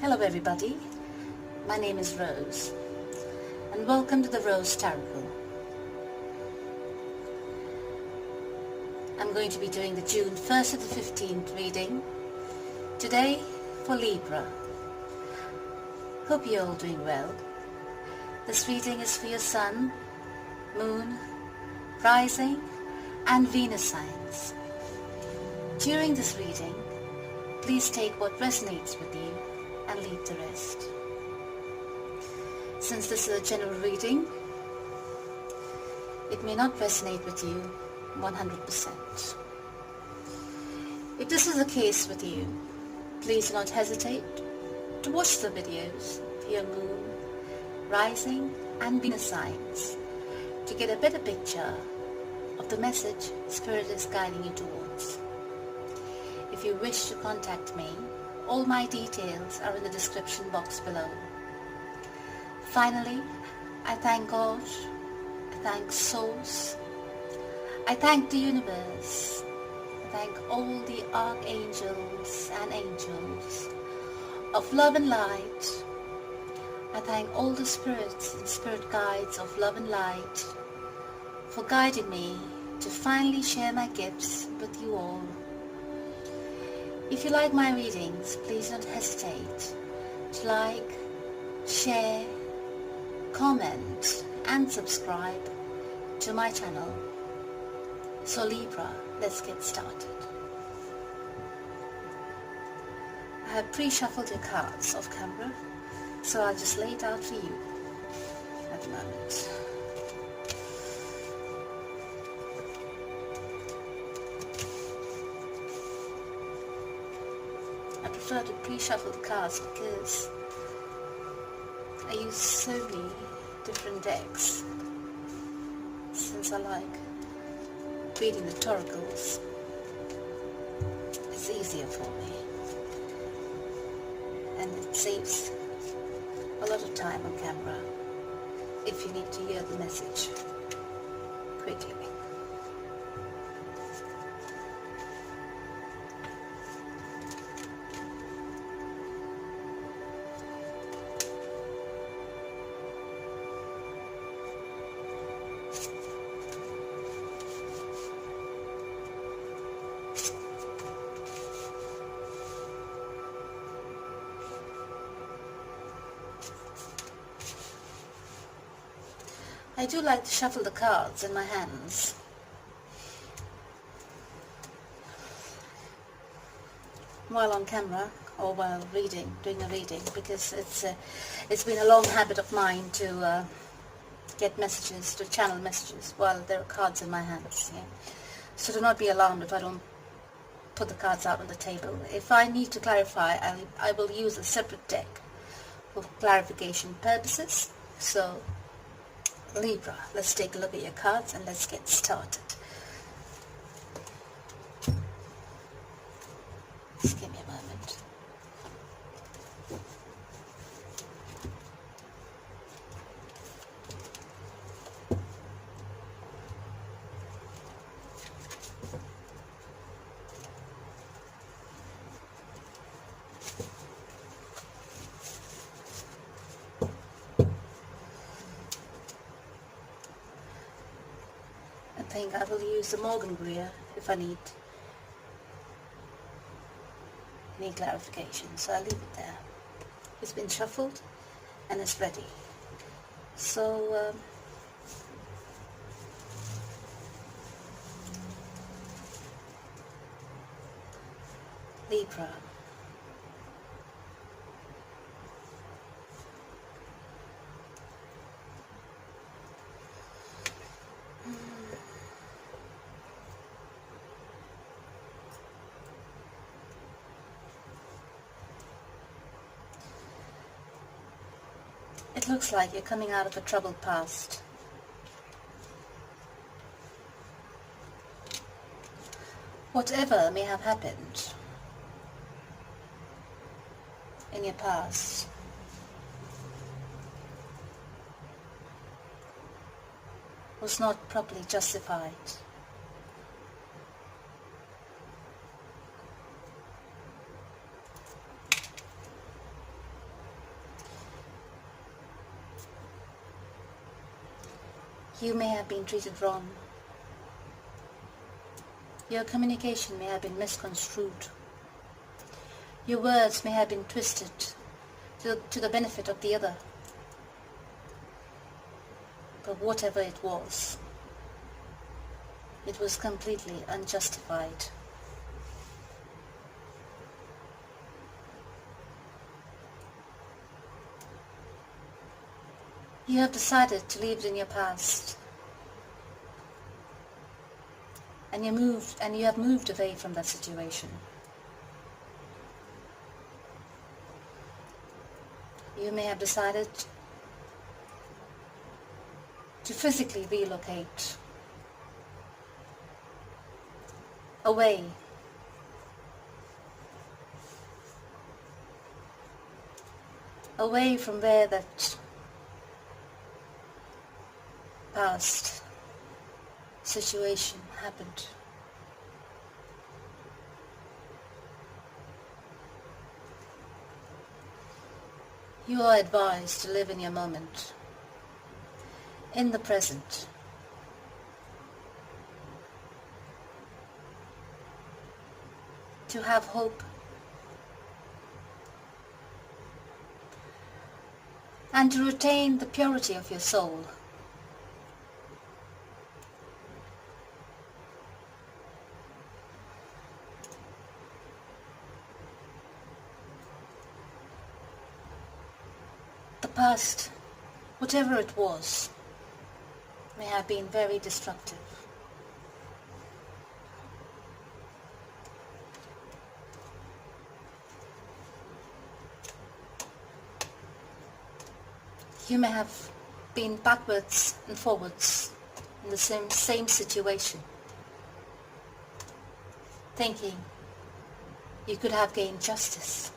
Hello everybody, my name is Rose and welcome to the Tarocle. I'm going to be doing the June 1st to the 15th reading today for Libra. Hope you're all doing well. This reading is for your Sun, Moon, Rising and Venus signs. During this reading, please take what resonates with you and leave the rest. Since this is a general reading, it may not resonate with you 100%. If this is the case with you, please do not hesitate to watch the videos for your Moon, Rising and Venus signs to get a better picture of the message Spirit is guiding you towards. If you wish to contact me, all my details are in the description box below. Finally, I thank God, I thank Source, I thank the universe, I thank all the archangels and angels of love and light. I thank all the spirits and spirit guides of love and light for guiding me to finally share my gifts with you all. If you like my readings, please don't hesitate to like, share, comment and subscribe to my channel. So Libra, let's get started. I have pre-shuffled your cards off camera, so I'll just lay it out for you at the moment. I prefer to pre-shuffle the cards because I use so many different decks since I like reading the Tarocles. It's easier for me and it saves a lot of time on camera if you need to hear the message quickly. I do like to shuffle the cards in my hands. While on camera or while doing a reading, because it's been a long habit of mine to get messages, to channel messages while there are cards in my hands. Yeah? So do not be alarmed if I don't put the cards out on the table. If I need to clarify, I will use a separate deck for clarification purposes. So Libra, let's take a look at your cards and let's get started. Just give me a moment. I think I will use the Morgan Greer if I need any clarification, so I'll leave it there. It's been shuffled and it's ready. So Libra, it looks like you're coming out of a troubled past. Whatever may have happened in your past was not properly justified. You may have been treated wrong. Your communication may have been misconstrued. Your words may have been twisted to the benefit of the other. But whatever it was completely unjustified. You have decided to leave it in your past. And you have moved away from that situation. You may have decided to physically relocate away from where that past situation happened. You are advised to live in your moment, in the present. To have hope and to retain the purity of your soul. The past, whatever it was, may have been very destructive. You may have been backwards and forwards in the same situation, thinking you could have gained justice.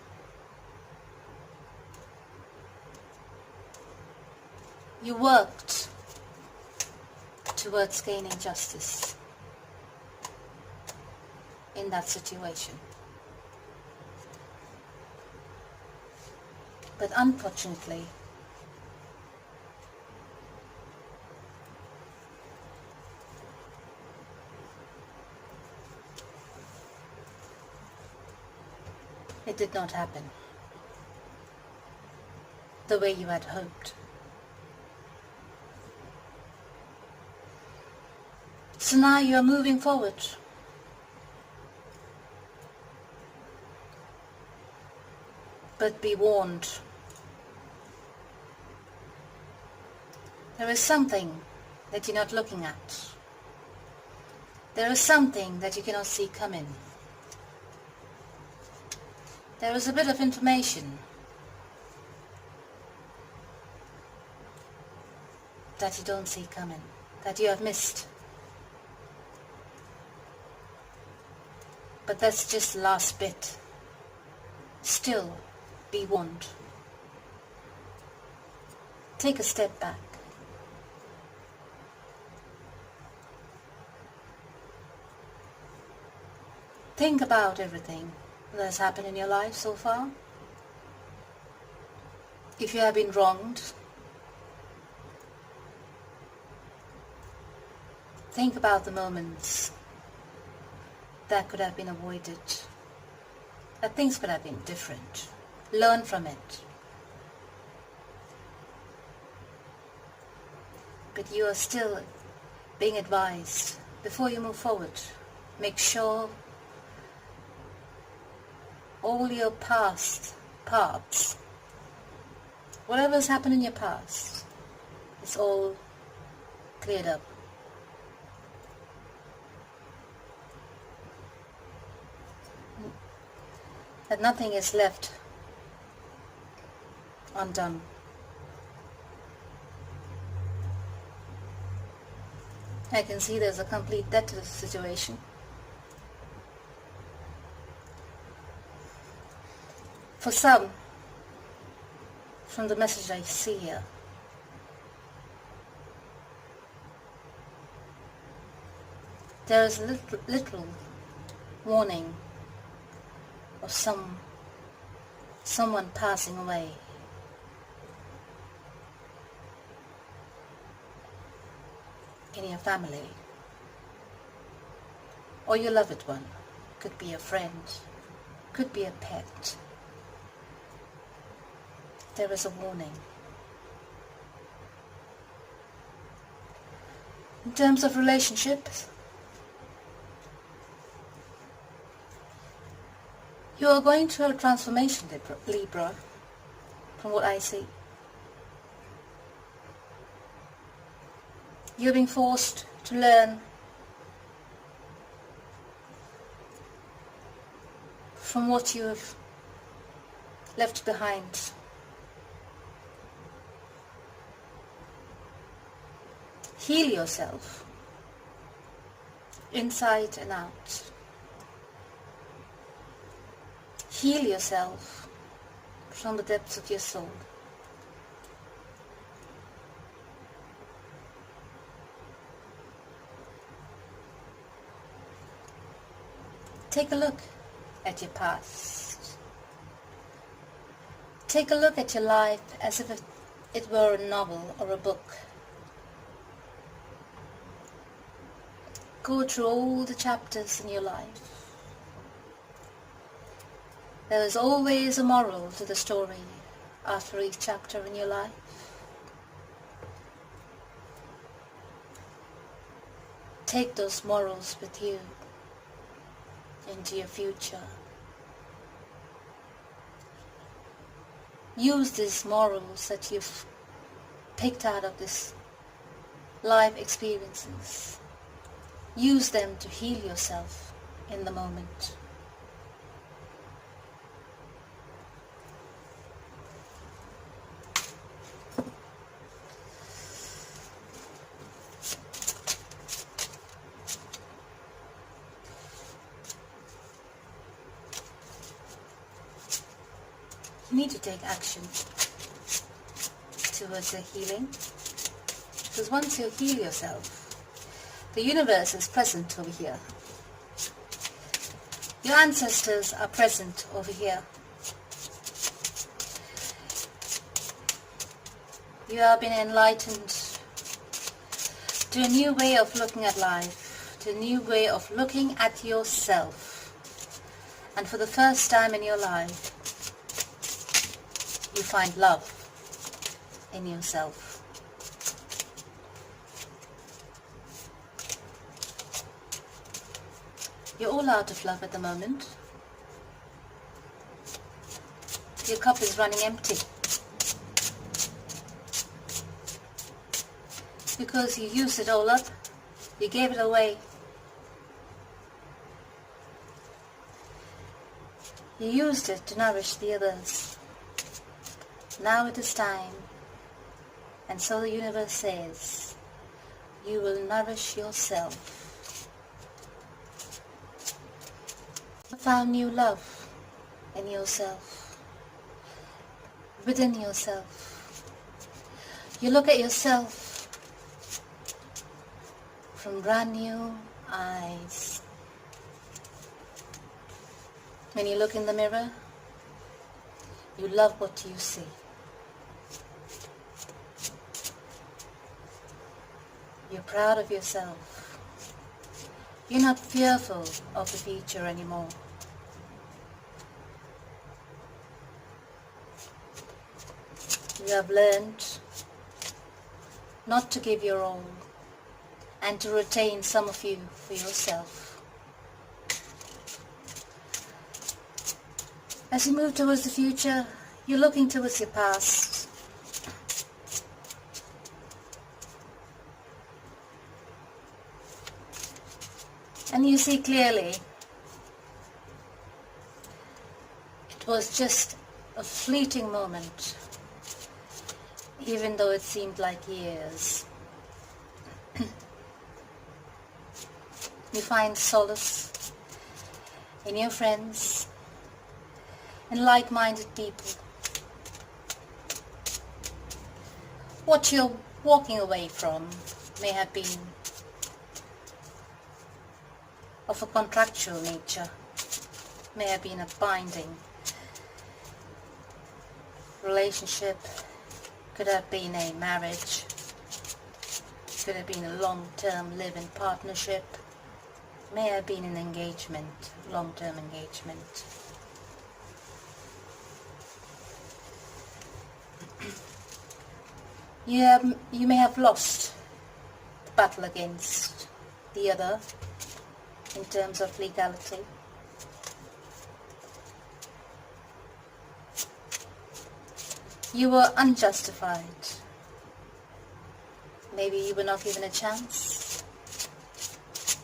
You worked towards gaining justice in that situation. But unfortunately, it did not happen the way you had hoped. So now you are moving forward. But be warned. There is something that you're not looking at. There is something that you cannot see coming. There is a bit of information that you don't see coming, that you have missed. But that's just the last bit. Still, be warned. Take a step back. Think about everything that has happened in your life so far. If you have been wronged, think about the moments that could have been avoided, that things could have been different. Learn from it. But you are still being advised, before you move forward, make sure all your past parts, whatever has happened in your past, is all cleared up. That nothing is left undone. I can see there's a complete death to the situation. For some, from the message I see here, there is a literal warning of someone passing away. in your family, or your loved one. Could be a friend, could be a pet. There is a warning. In terms of relationships, you are going through a transformation, Libra, from what I see. You're being forced to learn from what you have left behind. Heal yourself, inside and out. Heal yourself from the depths of your soul. Take a look at your past. Take a look at your life as if it were a novel or a book. Go through all the chapters in your life. There is always a moral to the story after each chapter in your life. Take those morals with you into your future. Use these morals that you've picked out of this life experiences. Use them to heal yourself in the moment. You need to take action towards the healing, because once you heal yourself, the universe is present over here. Your ancestors are present over here. You have been enlightened to a new way of looking at life, to a new way of looking at yourself. And for the first time in your life, you find love in yourself. You're all out of love at the moment. Your cup is running empty. Because you used it all up, you gave it away. You used it to nourish the others. Now it is time, and so the universe says, you will nourish yourself. Found new love in yourself, within yourself. You look at yourself from brand new eyes. When you look in the mirror, you love what you see. You're proud of yourself. You're not fearful of the future anymore. You have learned not to give your all and to retain some of you for yourself. As you move towards the future, you're looking towards your past. And you see clearly, it was just a fleeting moment, even though it seemed like years. You find solace in your friends, in like-minded people. What you're walking away from may have been of a contractual nature, may have been a binding relationship, could have been a marriage, could have been a long-term live-in partnership, may have been an engagement, long-term engagement. You may have lost the battle against the other in terms of legality. You were unjustified. Maybe you were not given a chance.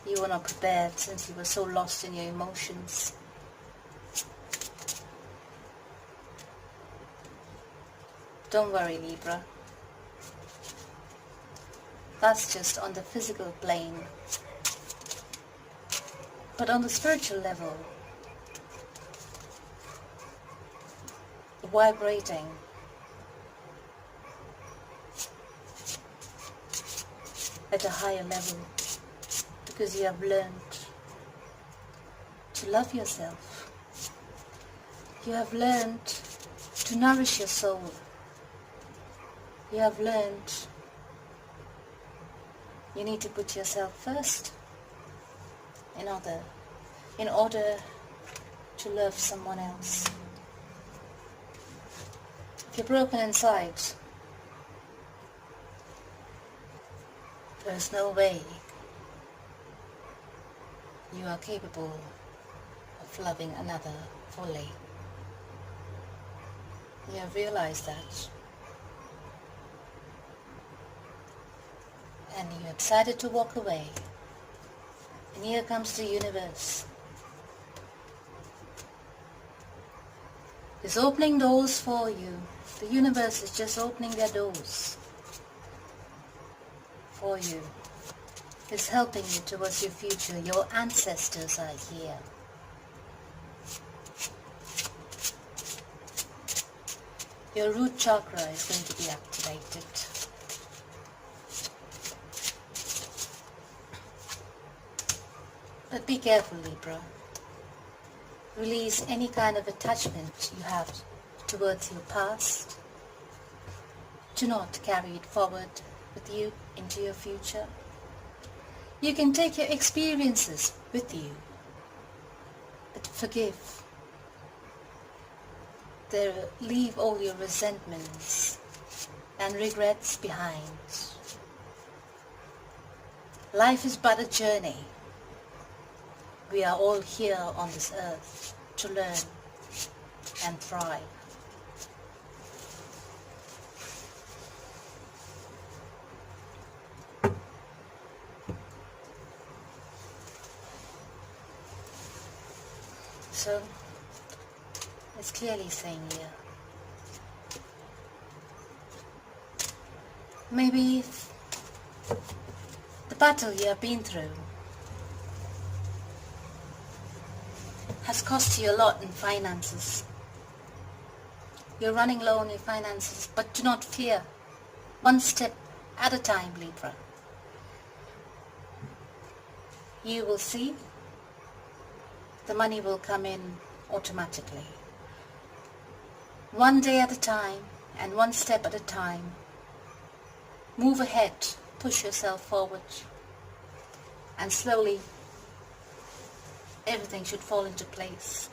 You were not prepared since you were so lost in your emotions. Don't worry, Libra. That's just on the physical plane. But on the spiritual level, vibrating, at a higher level, because you have learned to love yourself. You have learned to nourish your soul. You have learned you need to put yourself first in order to love someone else. If you're broken inside, there's no way you are capable of loving another fully. You have realized that, and you have decided to walk away. And here comes the universe. It's opening doors for you. The universe is just opening their doors for you. It's helping you towards your future. Your ancestors are here. Your root chakra is going to be activated. But be careful, Libra. Release any kind of attachment you have towards your past. Do not carry it forward with you into your future. You can take your experiences with you, but forgive. Leave all your resentments and regrets behind. Life is but a journey. We are all here on this earth to learn and thrive. So, it's clearly saying here, maybe the battle you have been through has cost you a lot in finances. You're running low on your finances, but do not fear. One step at a time, Libra. You will see the money will come in automatically. One day at a time and one step at a time. Move ahead, push yourself forward, and slowly everything should fall into place.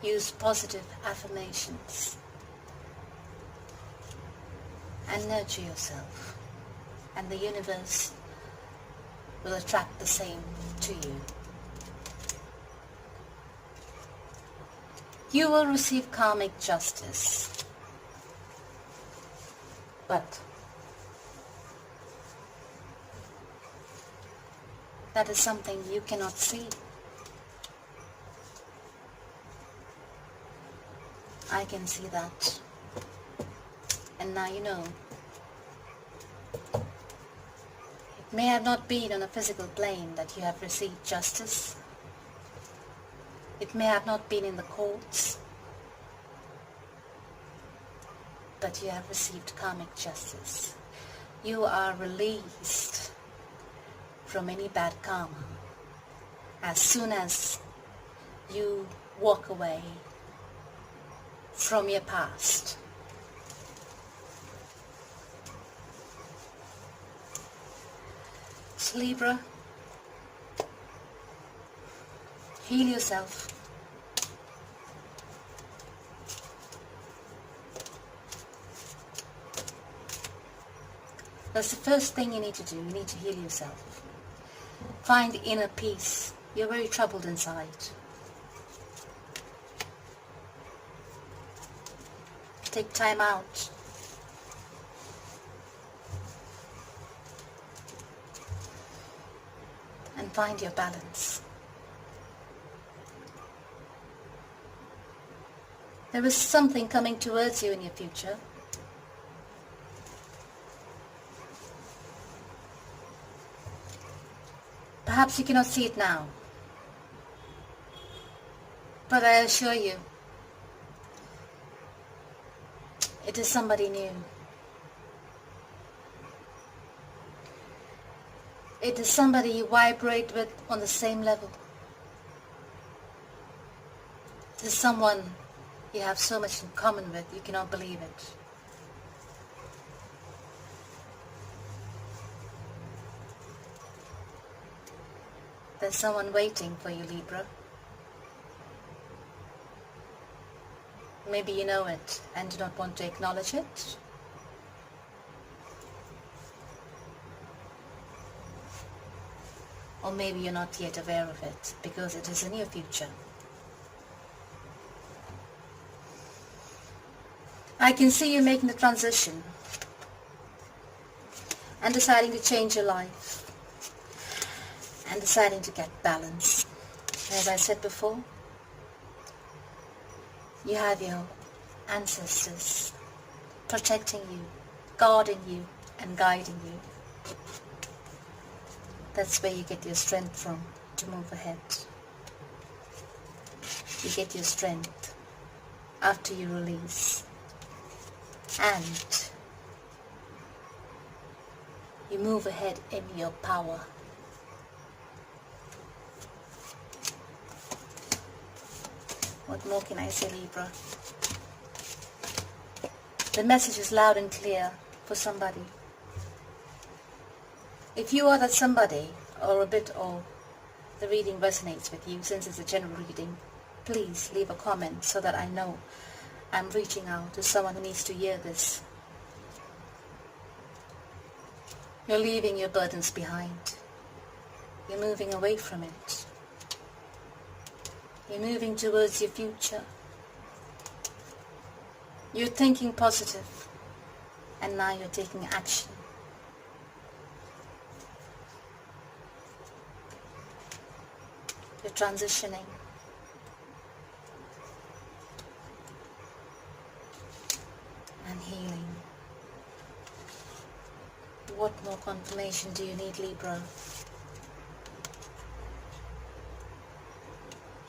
Use positive affirmations and nurture yourself, and the universe will attract the same to you. You will receive karmic justice, but that is something you cannot see. I can see that, and now you know. It may have not been on a physical plane that you have received justice. It may have not been in the courts, but you have received karmic justice. You are released from any bad karma as soon as you walk away from your past. So Libra, heal yourself. That's the first thing you need to do. You need to heal yourself. Find inner peace. You're very troubled inside. Take time out. And find your balance. There is something coming towards you in your future. Perhaps you cannot see it now, but I assure you, it is somebody new. It is somebody you vibrate with on the same level. It is someone you have so much in common with, you cannot believe it. There's someone waiting for you, Libra. Maybe you know it and do not want to acknowledge it. Or maybe you're not yet aware of it because it is in your future. I can see you making the transition and deciding to change your life. And deciding to get balance. As I said before, you have your ancestors protecting you, guarding you, and guiding you. That's where you get your strength from to move ahead. You get your strength after you release. And you move ahead in your power. What more can I say, Libra? The message is loud and clear for somebody. If you are that somebody, or the reading resonates with you, since it's a general reading, please leave a comment so that I know I'm reaching out to someone who needs to hear this. You're leaving your burdens behind. You're moving away from it. You're moving towards your future. You're thinking positive, and now you're taking action. You're transitioning. And healing. What more confirmation do you need, Libra?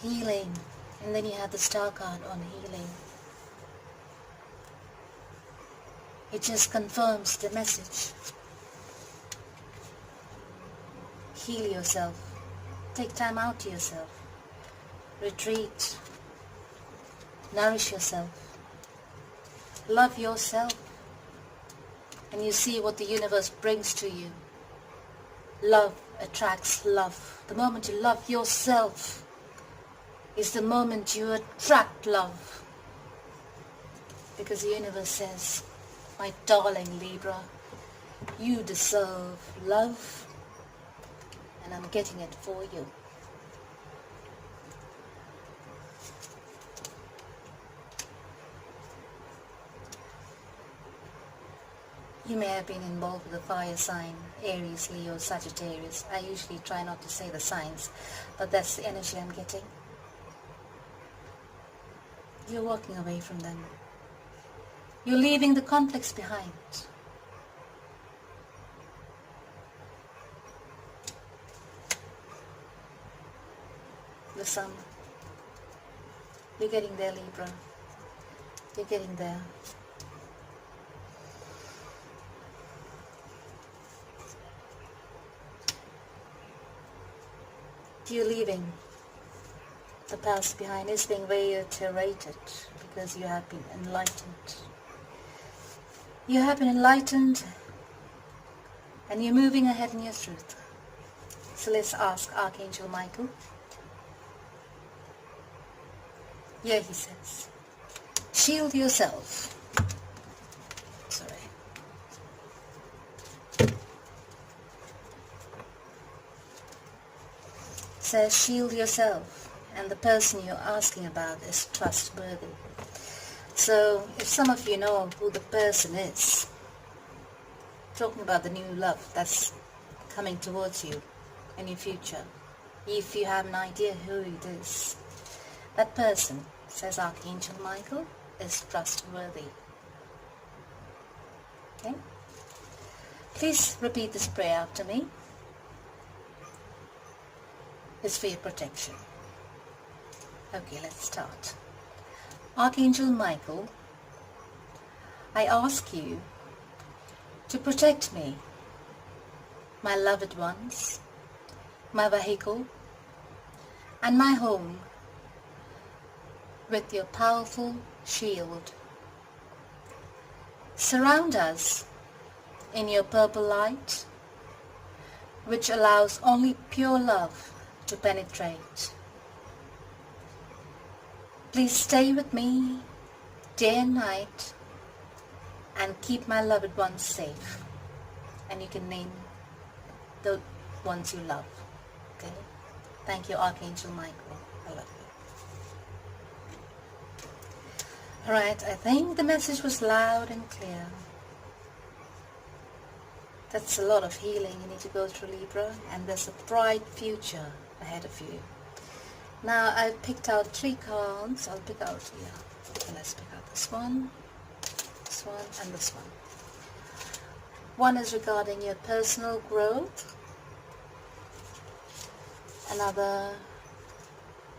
Healing. And then you have the star card on healing. It just confirms the message. Heal yourself. Take time out to yourself. Retreat. Nourish yourself. Love yourself. And you see what the universe brings to you. Love attracts love. The moment you love yourself is the moment you attract love. Because the universe says, my darling Libra, you deserve love, and I'm getting it for you. You may have been involved with a fire sign, Aries, Leo, Sagittarius. I usually try not to say the signs, but that's the energy I'm getting. You're walking away from them. You're leaving the conflicts behind. The sun. You're getting there, Libra. You're getting there. You're leaving the past behind. It's being reiterated because you have been enlightened. You have been enlightened and you're moving ahead in your truth. So let's ask Archangel Michael. Here he says, shield yourself. Sorry. Says shield yourself, and the person you're asking about is trustworthy. So if some of you know who the person is, talking about the new love that's coming towards you in your future, if you have an idea who it is, that person, says Archangel Michael, is trustworthy. Okay? Please repeat this prayer after me. It's for your protection. Okay, let's start. Archangel Michael, I ask you to protect me, my loved ones, my vehicle, and my home with your powerful shield. Surround us in your purple light, which allows only pure love to penetrate. Please stay with me day and night and keep my loved ones safe. And you can name the ones you love. Okay? Thank you, Archangel Michael. I love you. Alright, I think the message was loud and clear. That's a lot of healing you need to go through, Libra, and there's a bright future ahead of you. Now I've picked out 3 cards. I'll pick out here. Okay, let's pick out this one, and this one. One is regarding your personal growth. Another,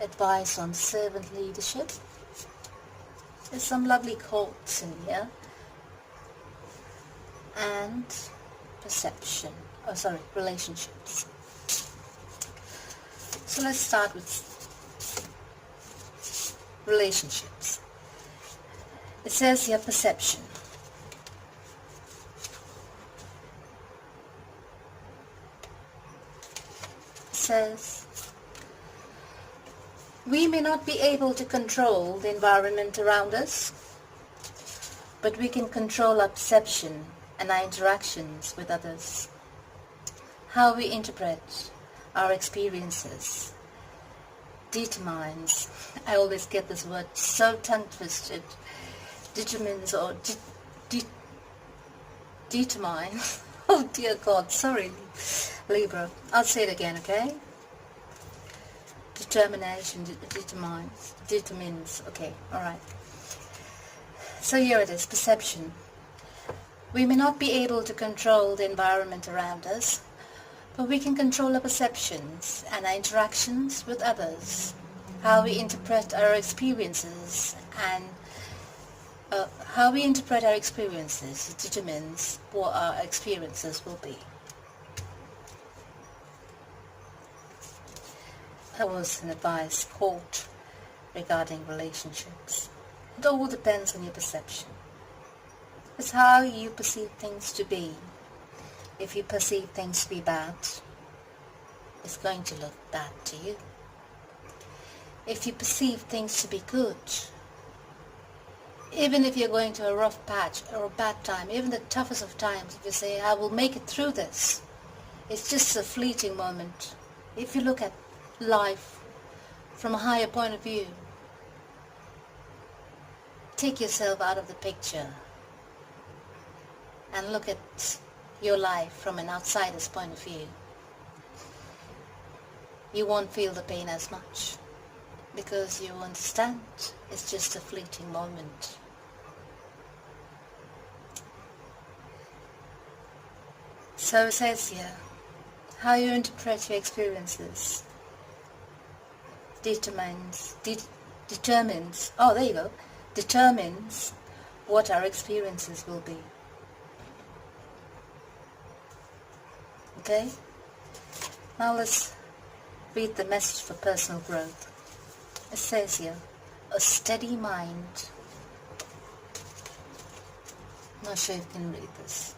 advice on servant leadership. There's some lovely quotes in here. And relationships. So let's start with relationships. It says here perception. It says, we may not be able to control the environment around us, but we can control our perception and our interactions with others. How we interpret our experiences determines, I always get this word so tongue-twisted, determines or determines, oh dear God, sorry Libra, I'll say it again, okay? Determination, determines, okay, alright. So here it is, perception. We may not be able to control the environment around us, but we can control our perceptions and our interactions with others. How we interpret our experiences and how we interpret our experiences determines what our experiences will be. That was an advice quote regarding relationships. It all depends on your perception. It's how you perceive things to be. If you perceive things to be bad, it's going to look bad to you. If you perceive things to be good, even if you're going to a rough patch or a bad time, even the toughest of times, if you say, I will make it through this, it's just a fleeting moment. If you look at life from a higher point of view, take yourself out of the picture and look at your life from an outsider's point of view. You won't feel the pain as much because you understand it's just a fleeting moment. So it says here, how you interpret your experiences determines what our experiences will be. Okay? Now let's read the message for personal growth. It says here, a steady mind. Not sure if you can read this.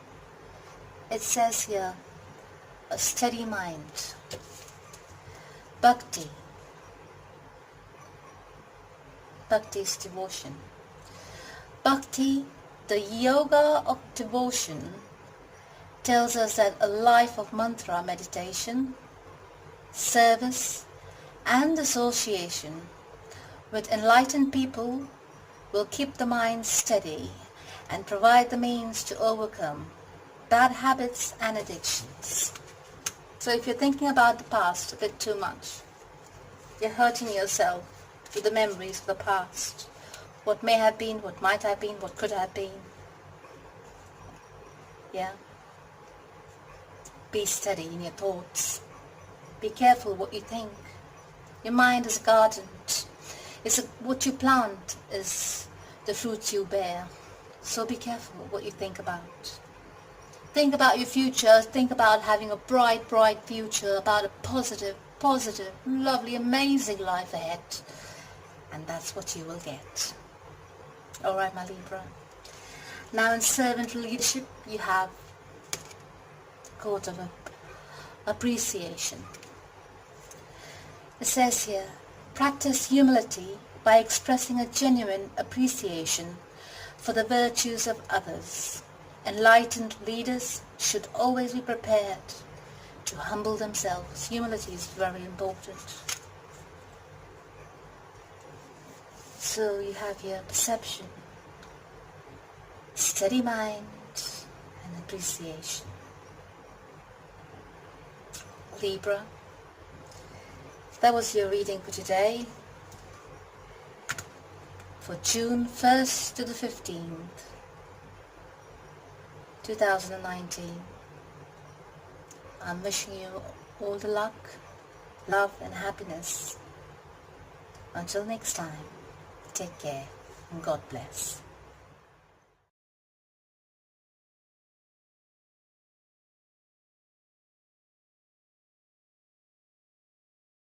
It says here, a steady mind Bhakti. Bhakti is devotion. Bhakti, the yoga of devotion, tells us that a life of mantra meditation, service and association with enlightened people will keep the mind steady and provide the means to overcome bad habits and addictions. So if you're thinking about the past a bit too much, you're hurting yourself with the memories of the past. What may have been, what might have been, what could have been. Yeah? Be steady in your thoughts. Be careful what you think. Your mind is a garden. What you plant is the fruits you bear. So be careful what you think about. Think about your future. Think about having a bright, bright future, about a positive, lovely, amazing life ahead. And that's what you will get. Alright, my Libra. Now in servant leadership, you have the court of appreciation. It says here, practice humility by expressing a genuine appreciation for the virtues of others. Enlightened leaders should always be prepared to humble themselves. Humility is very important. So you have your perception, steady mind and appreciation. Libra, that was your reading for today, for June 1st to the 15th, 2019. I'm wishing you all the luck, love and happiness. Until next time, take care and God bless.